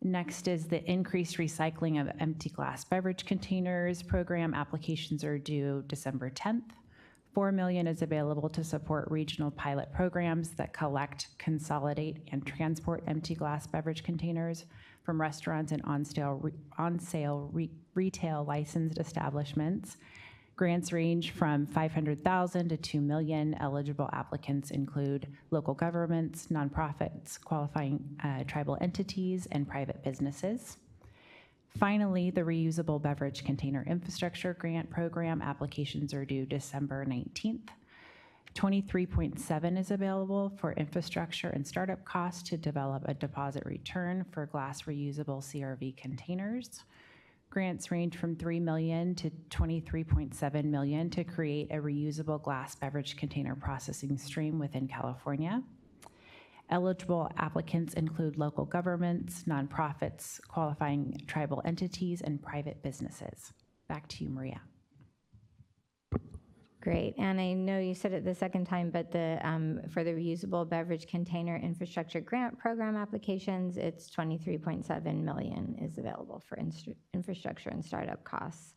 [SPEAKER 10] Next is the increased recycling of empty glass beverage containers program. Applications are due December 10th. $4 million is available to support regional pilot programs that collect, consolidate, and transport empty glass beverage containers from restaurants and on-sale retail licensed establishments. Grants range from $500,000 to $2 million. Eligible applicants include local governments, nonprofits, qualifying tribal entities, and private businesses. Finally, the Reusable Beverage Container Infrastructure Grant Program applications are due December 19th. 23.7 is available for infrastructure and startup costs to develop a deposit return for glass reusable CRV containers. Grants range from $3 million to $23.7 million to create a reusable glass beverage container processing stream within California. Eligible applicants include local governments, nonprofits, qualifying tribal entities, and private businesses. Back to you, Maria.
[SPEAKER 3] Great, and I know you said it the second time, but for the reusable beverage container infrastructure grant program applications, it's $23.7 million is available for infrastructure and startup costs.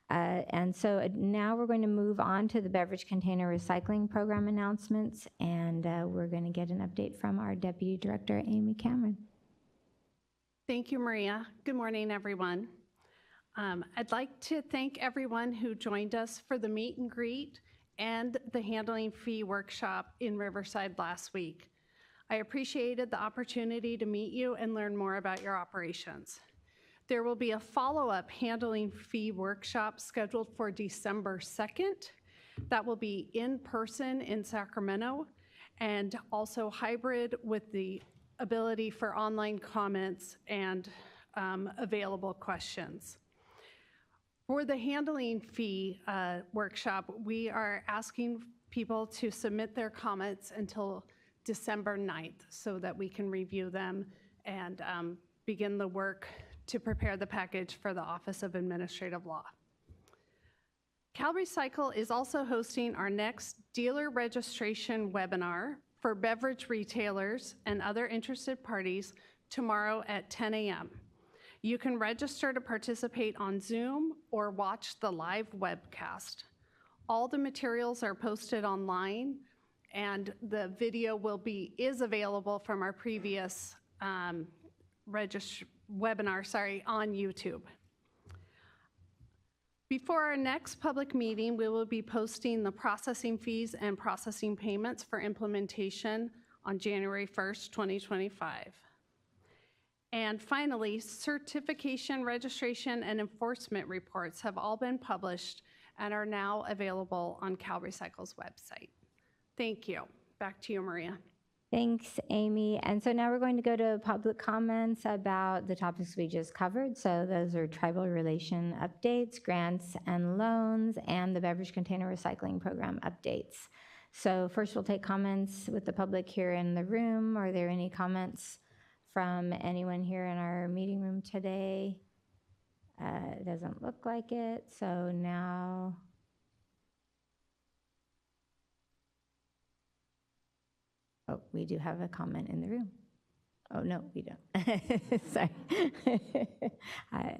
[SPEAKER 3] And so now we're going to move on to the beverage container recycling program announcements, and we're going to get an update from our Deputy Director, Amy Cameron.
[SPEAKER 15] Thank you, Maria. Good morning, everyone. I'd like to thank everyone who joined us for the meet and greet and the handling fee workshop in Riverside last week. I appreciated the opportunity to meet you and learn more about your operations. There will be a follow-up handling fee workshop scheduled for December 2nd. That will be in person in Sacramento and also hybrid with the ability for online comments and available questions. For the handling fee workshop, we are asking people to submit their comments until December 9th so that we can review them and begin the work to prepare the package for the Office of Administrative Law. CalRecycle is also hosting our next dealer registration webinar for beverage retailers and other interested parties tomorrow at 10 a.m. You can register to participate on Zoom or watch the live webcast. All the materials are posted online, and the video is available from our previous webinar on YouTube. Before our next public meeting, we will be posting the processing fees and processing payments for implementation on January 1st, 2025. And finally, certification, registration, and enforcement reports have all been published and are now available on CalRecycle's website. Thank you. Back to you, Maria.
[SPEAKER 3] Thanks, Amy. And so now we're going to go to public comments about the topics we just covered. So those are tribal relation updates, grants and loans, and the beverage container recycling program updates. So first we'll take comments with the public here in the room. Are there any comments from anyone here in our meeting room today? It doesn't look like it. So now, oh, we do have a comment in the room. Oh, no, we don't. Sorry. I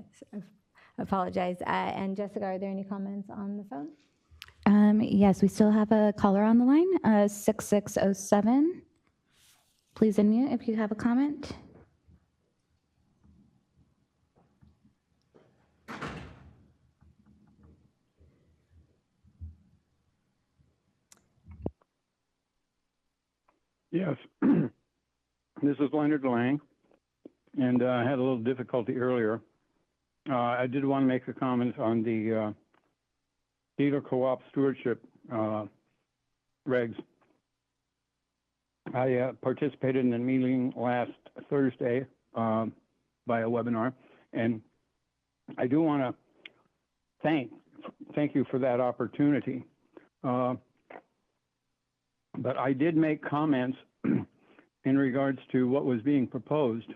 [SPEAKER 3] apologize. And Jessica, are there any comments on the phone?
[SPEAKER 8] Yes, we still have a caller on the line, 6607. Please unmute if you have a comment.
[SPEAKER 9] Yes, this is Leonard Lang, and I had a little difficulty earlier. I did want to make a comment on the dealer co-op stewardship regs. I participated in a meeting last Thursday by a webinar, and I do want to thank you for that opportunity. But I did make comments in regards to what was being proposed,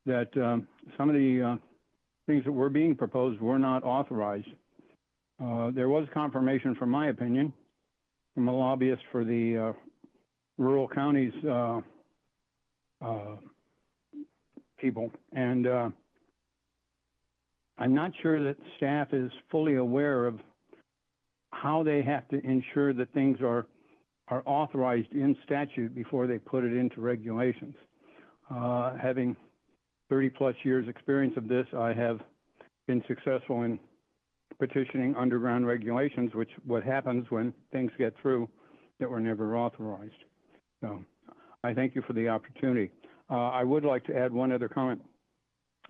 [SPEAKER 9] that some of the things that were being proposed were not authorized. There was confirmation, from my opinion, from a lobbyist for the rural counties people. And I'm not sure that staff is fully aware of how they have to ensure that things are authorized in statute before they put it into regulations. Having 30+ years experience of this, I have been successful in petitioning underground regulations, which what happens when things get through that were never authorized. So I thank you for the opportunity. I would like to add one other comment.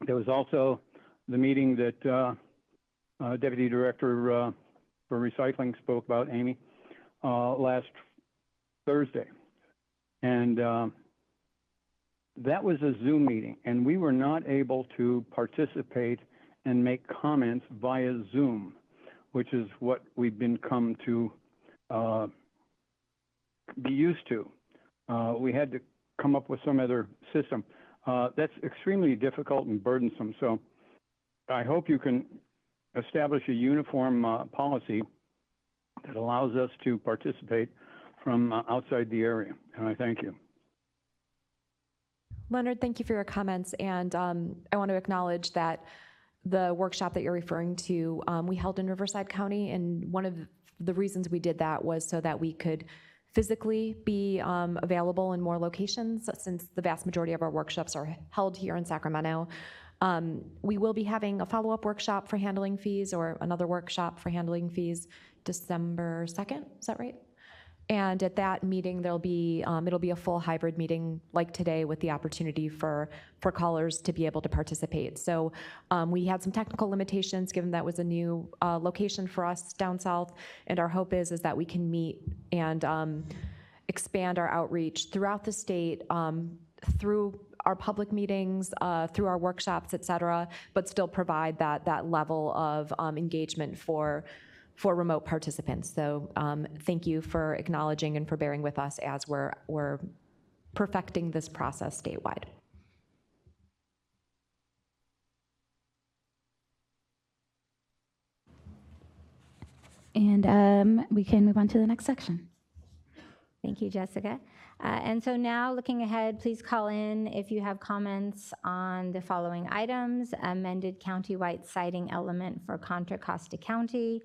[SPEAKER 9] There was also the meeting that Deputy Director for Recycling spoke about, Amy. last Thursday. And that was a Zoom meeting, and we were not able to participate and make comments via Zoom, which is what we've been come to be used to. We had to come up with some other system. That's extremely difficult and burdensome. So I hope you can establish a uniform policy that allows us to participate from outside the area. And I thank you.
[SPEAKER 6] Leonard, thank you for your comments. And I want to acknowledge that the workshop that you're referring to, we held in Riverside County. And one of the reasons we did that was so that we could physically be available in more locations, since the vast majority of our workshops are held here in Sacramento. We will be having a follow-up workshop for handling fees, or another workshop for handling fees, December 2nd, is that right? And at that meeting, it'll be a full hybrid meeting like today, with the opportunity for callers to be able to participate. So we had some technical limitations, given that was a new location for us down south, and our hope is that we can meet and expand our outreach throughout the state, through our public meetings, through our workshops, et cetera, but still provide that level of engagement for remote participants. So thank you for acknowledging and for bearing with us as we're perfecting this process statewide.
[SPEAKER 8] And we can move on to the next section.
[SPEAKER 3] Thank you, Jessica. And so now, looking ahead, please call in if you have comments on the following items: amended county-wide siting element for Contra Costa County,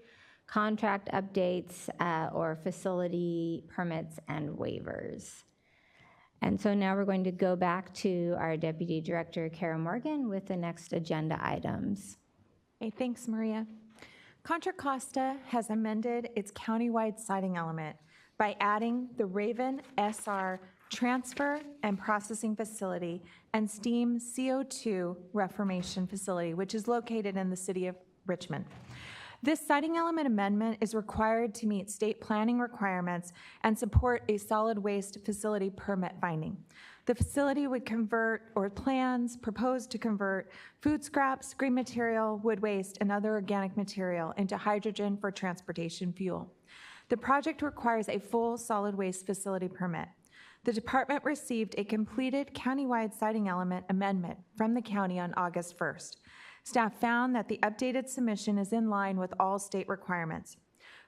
[SPEAKER 3] contract updates, or facility permits and waivers. And so now we're going to go back to our Deputy Director, Kara Morgan, with the next agenda items.
[SPEAKER 12] Hey, thanks, Maria. Contra Costa has amended its countywide siting element by adding the Raven SR transfer and processing facility and steam CO2 reformation facility, which is located in the city of Richmond. This siting element amendment is required to meet state planning requirements and support a solid waste facility permit finding. The facility would convert, or plans propose to convert, food scraps, green material, wood waste, and other organic material into hydrogen for transportation fuel. The project requires a full solid waste facility permit. The department received a completed countywide siting element amendment from the county on August 1st. Staff found that the updated submission is in line with all state requirements.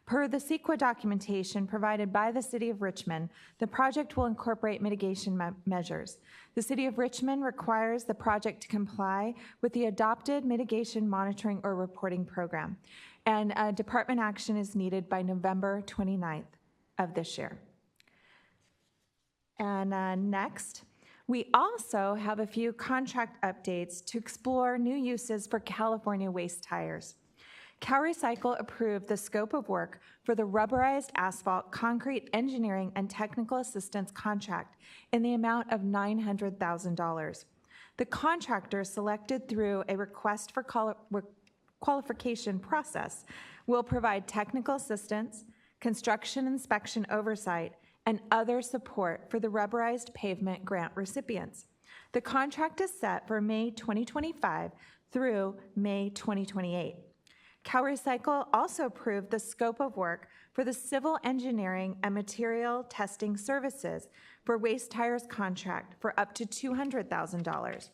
[SPEAKER 12] Per the CEQA documentation provided by the City of Richmond, the project will incorporate mitigation measures. The City of Richmond requires the project to comply with the adopted mitigation monitoring or reporting program, and department action is needed by November 29th of this year. And next, we also have a few contract updates to explore new uses for California waste tires. CalRecycle approved the scope of work for the rubberized asphalt concrete engineering and technical assistance contract in the amount of $900,000. The contractor, selected through a request for qualification process, will provide technical assistance, construction inspection oversight, and other support for the rubberized pavement grant recipients. The contract is set for May 2025 through May 2028. CalRecycle also approved the scope of work for the civil engineering and material testing services for waste tires contract for up to $200,000.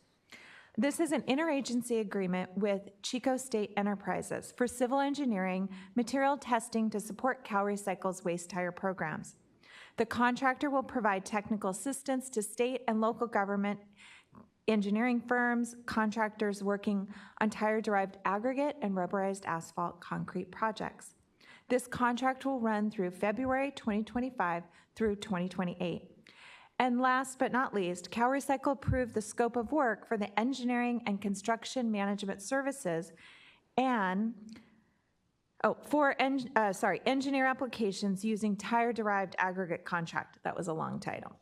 [SPEAKER 12] This is an interagency agreement with Chico State Enterprises for civil engineering, material testing to support CalRecycle's waste tire programs. The contractor will provide technical assistance to state and local government engineering firms, contractors working on tire-derived aggregate and rubberized asphalt concrete projects. This contract will run through February 2025 through 2028. And last but not least, CalRecycle approved the scope of work for the engineering and construction management services and engineer applications using tire-derived aggregate contract. That was a long title.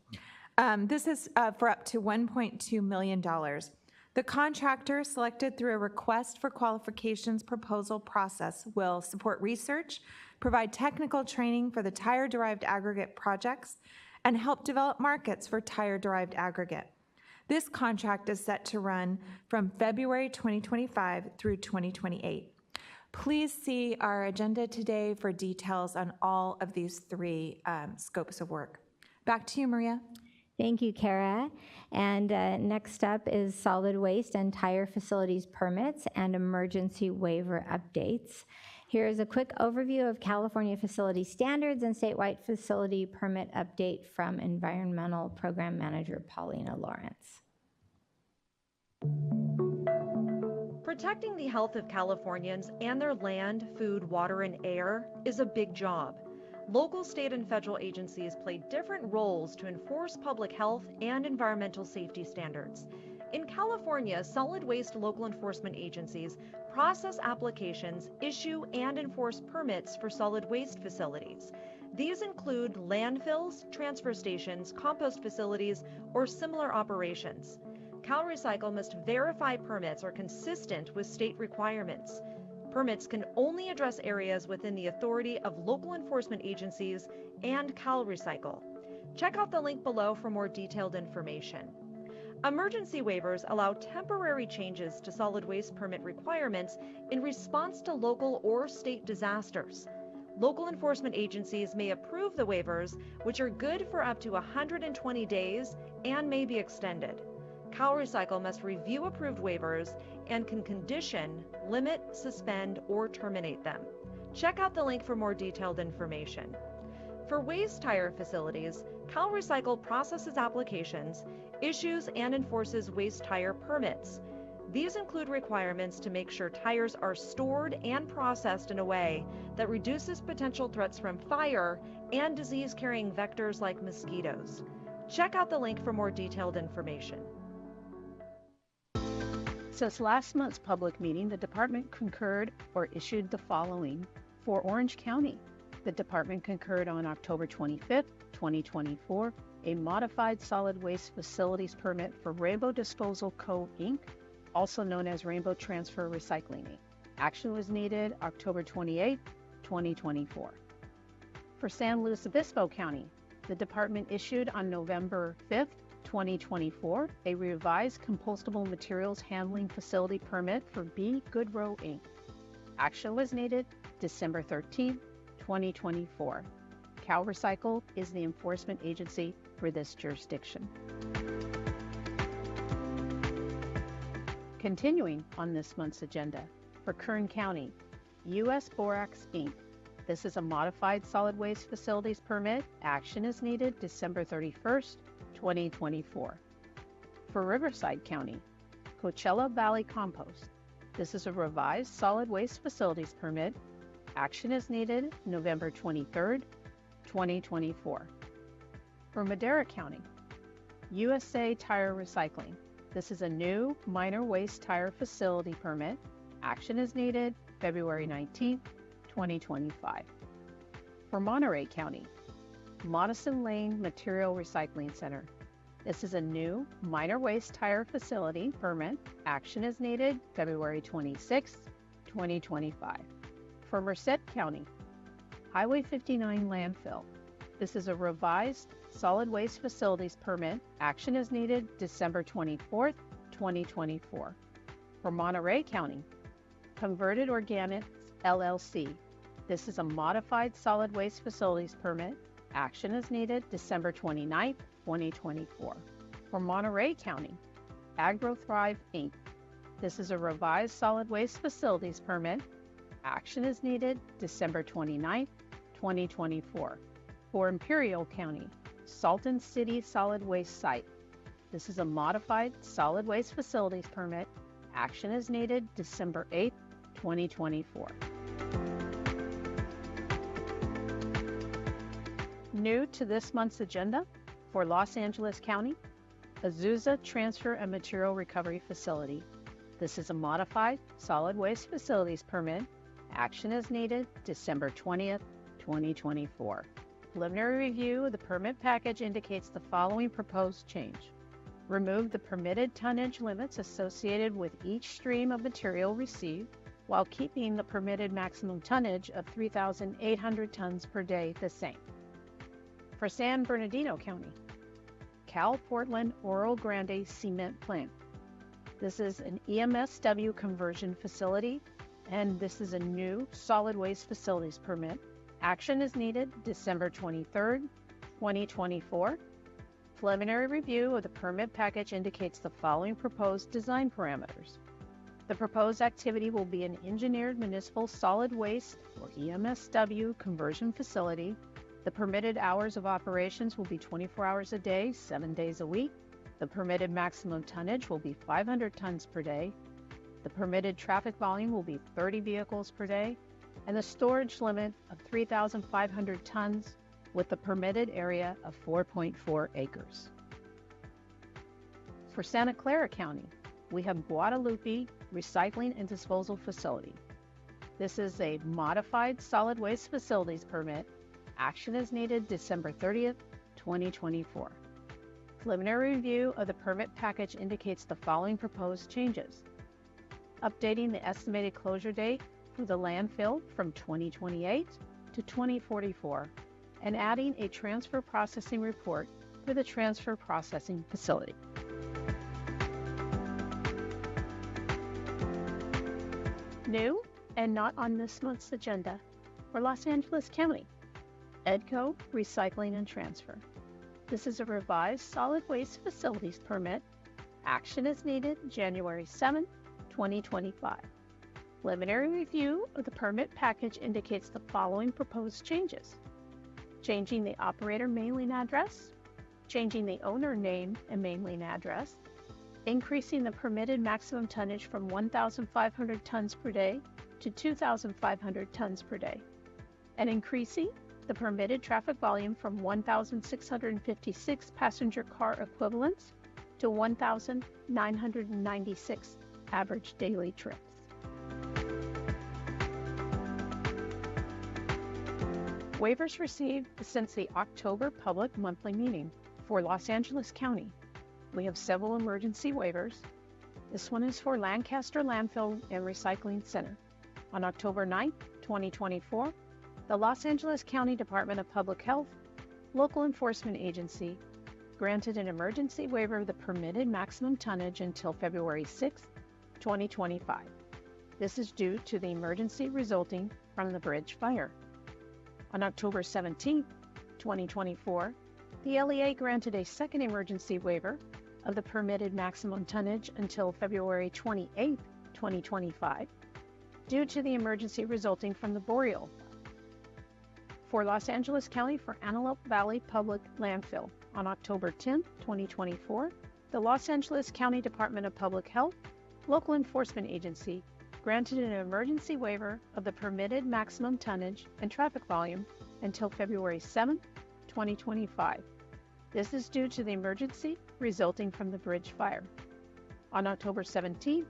[SPEAKER 12] This is for up to $1.2 million. The contractor, selected through a request for qualifications proposal process, will support research, provide technical training for the tire-derived aggregate projects, and help develop markets for tire-derived aggregate. This contract is set to run from February 2025 through 2028. Please see our agenda today for details on all of these three scopes of work. Back to you, Maria.
[SPEAKER 3] Thank you, Kara. And next up is solid waste and tire facilities permits and emergency waiver updates. Here is a quick overview of California facility standards and statewide facility permit update from Environmental Program Manager Paulina Lawrence.
[SPEAKER 20] Protecting the health of Californians and their land, food, water, and air is a big job. Local, state, and federal agencies play different roles to enforce public health and environmental safety standards. In California, solid waste local enforcement agencies process applications, issue and enforce permits for solid waste facilities. These include landfills, transfer stations, compost facilities, or similar operations. CalRecycle must verify permits are consistent with state requirements. Permits can only address areas within the authority of local enforcement agencies and CalRecycle. Check out the link below for more detailed information. Emergency waivers allow temporary changes to solid waste permit requirements in response to local or state disasters. Local enforcement agencies may approve the waivers, which are good for up to 120 days and may be extended. CalRecycle must review approved waivers and can condition, limit, suspend, or terminate them. Check out the link for more detailed information. For waste tire facilities, CalRecycle processes applications, issues and enforces waste tire permits. These include requirements to make sure tires are stored and processed in a way that reduces potential threats from fire and disease-carrying vectors like mosquitoes. Check out the link for more detailed information.
[SPEAKER 21] Since last month's public meeting, the department concurred or issued the following. For Orange County, the department concurred on October 25th, 2024, a modified solid waste facilities permit for Rainbow Disposal Co. Inc., also known as Rainbow Transfer Recycling Inc. Action was needed October 28, 2024. For San Luis Obispo County, the department issued on November 5th, 2024, a revised compostable materials handling facility permit for B. Goodrow Inc. Action was needed December 13, 2024. CalRecycle is the enforcement agency for this jurisdiction. Continuing on this month's agenda, for Kern County, U.S. Borax Inc. This is a modified solid waste facilities permit. Action is needed December 31st, 2024. For Riverside County, Coachella Valley Compost. This is a revised solid waste facilities permit. Action is needed November 23rd, 2024. For Madera County, USA Tire Recycling. This is a new minor waste tire facility permit. Action is needed February 19th, 2025. For Monterey County, Monison Lane Material Recycling Center. This is a new minor waste tire facility permit. Action is needed February 26, 2025. For Merced County, Highway 59 Landfill. This is a revised solid waste facilities permit. Action is needed December 24, 2024. For Monterey County, Converted Organics LLC. This is a modified solid waste facilities permit. Action is needed December 29, 2024. For Monterey County, AgroThrive Inc. This is a revised solid waste facilities permit. Action is needed December 29, 2024. For Imperial County, Salton City Solid Waste Site. This is a modified solid waste facilities permit. Action is needed December 8, 2024. New to this month's agenda, for Los Angeles County, Azusa Transfer and Material Recovery Facility. This is a modified solid waste facilities permit. Action is needed December 20th, 2024. Preliminary review of the permit package indicates the following proposed change. Remove the permitted tonnage limits associated with each stream of material received. while keeping the permitted maximum tonnage of 3,800 tons per day the same. For San Bernardino County, Cal Portland Oro Grande Cement Plant. This is an EMSW conversion facility, and this is a new solid waste facilities permit. Action is needed December 23rd, 2024. Preliminary review of the permit package indicates the following proposed design parameters. The proposed activity will be an engineered municipal solid waste, or EMSW, conversion facility. The permitted hours of operations will be 24 hours a day, 7 days a week. The permitted maximum tonnage will be 500 tons per day. The permitted traffic volume will be 30 vehicles per day, and the storage limit of 3,500 tons with the permitted area of 4.4 acres. For Santa Clara County, we have Guadalupe Recycling and Disposal Facility. This is a modified solid waste facilities permit. Action is needed December 30th, 2024. Preliminary review of the permit package indicates the following proposed changes. Updating the estimated closure date for the landfill from 2028 to 2044, and adding a transfer processing report for the transfer processing facility. New and not on this month's agenda for Los Angeles County, EDCO Recycling and Transfer. This is a revised solid waste facilities permit. Action is needed January 7, 2025. Preliminary review of the permit package indicates the following proposed changes. Changing the operator mailing address, changing the owner name and mailing address, increasing the permitted maximum tonnage from 1,500 tons per day to 2,500 tons per day, and increasing the permitted traffic volume from 1,656 passenger car equivalents to 1,996 average daily trips. Waivers received since the October public monthly meeting for Los Angeles County. We have several emergency waivers. This one is for Lancaster Landfill and Recycling Center. On October 9, 2024, the Los Angeles County Department of Public Health, local enforcement agency, granted an emergency waiver of the permitted maximum tonnage until February 6, 2025. This is due to the emergency resulting from the bridge fire. On October 17, 2024, the LEA granted a second emergency waiver of the permitted maximum tonnage until February 28, 2025, due to the emergency resulting from the boreal fire. For Los Angeles County for Antelope Valley Public Landfill, on October 10, 2024, the Los Angeles County Department of Public Health, local enforcement agency, granted an emergency waiver of the permitted maximum tonnage and traffic volume until February 7, 2025. This is due to the emergency resulting from the bridge fire. On October 17,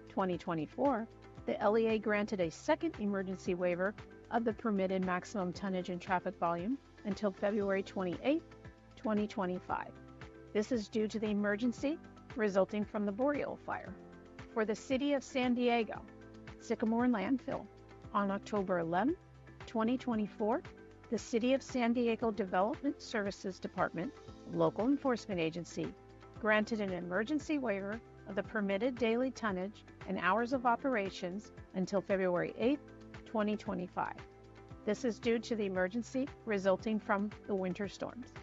[SPEAKER 21] 2024, the LEA granted a second emergency waiver of the permitted maximum tonnage and traffic volume until February 28, 2025. This is due to the emergency resulting from the boreal fire. For the City of San Diego, Sycamore Landfill, on October 11, 2024, the City of San Diego Development Services Department, local enforcement agency, granted an emergency waiver of the permitted daily tonnage and hours of operations until February 8, 2025. This is due to the emergency resulting from the winter storms.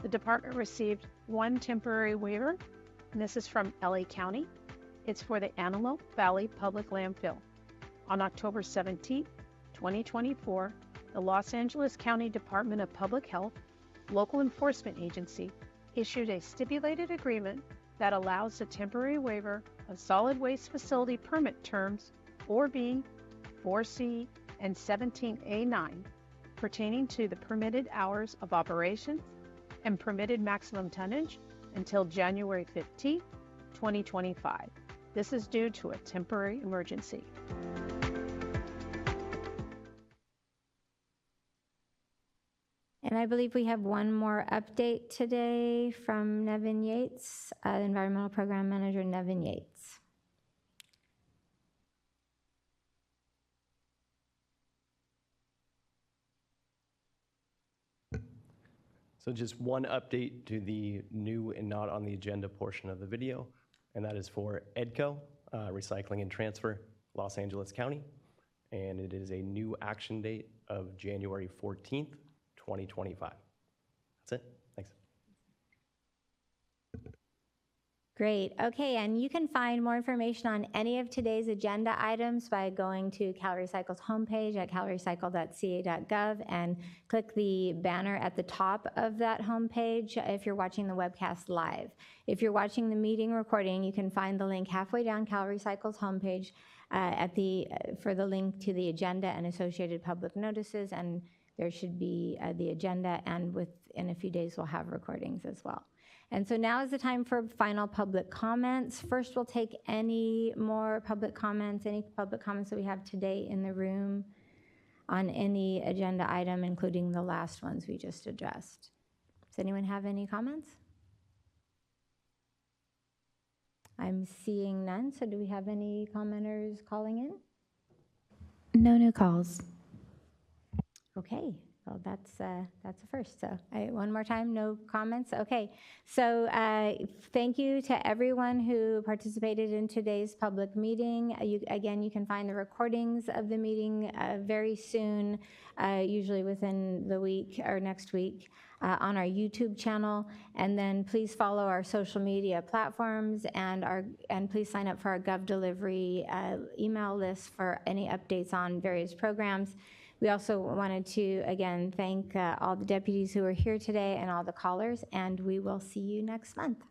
[SPEAKER 21] The department received one temporary waiver, and this is from LA County. It's for the Antelope Valley Public Landfill. On October 17, 2024, the Los Angeles County Department of Public Health, local enforcement agency, issued a stipulated agreement that allows the temporary waiver of solid waste facility permit terms 4B, 4C, and 17A9 pertaining to the permitted hours of operations and permitted maximum tonnage until January 15, 2025. This is due to a temporary emergency.
[SPEAKER 3] And I believe we have one more update today from Nevin Yates, Environmental Program Manager Nevin Yates.
[SPEAKER 1] So just one update to the new and not on the agenda portion of the video, and that is for EDCO, Recycling and Transfer, Los Angeles County. And it is a new action date of January 14th, 2025. That's it. Thanks.
[SPEAKER 3] Great. Okay, and you can find more information on any of today's agenda items by going to CalRecycle's homepage at calrecycle.ca.gov and click the banner at the top of that homepage if you're watching the webcast live. If you're watching the meeting recording, you can find the link halfway down CalRecycle's homepage for the link to the agenda and associated public notices, and there should be the agenda, and within a few days we'll have recordings as well. And so now is the time for final public comments. First, we'll take any more public comments that we have today in the room on any agenda item, including the last ones we just addressed. Does anyone have any comments? I'm seeing none, so do we have any commenters calling in?
[SPEAKER 8] No new calls.
[SPEAKER 3] Okay. Well, that's a first. So one more time, no comments? Okay. So thank you to everyone who participated in today's public meeting. Again, you can find the recordings of the meeting very soon, usually within the week or next week, on our YouTube channel. And then please follow our social media platforms and please sign up for our GovDelivery email list for any updates on various programs. We also wanted to, again, thank all the deputies who are here today and all the callers, and we will see you next month.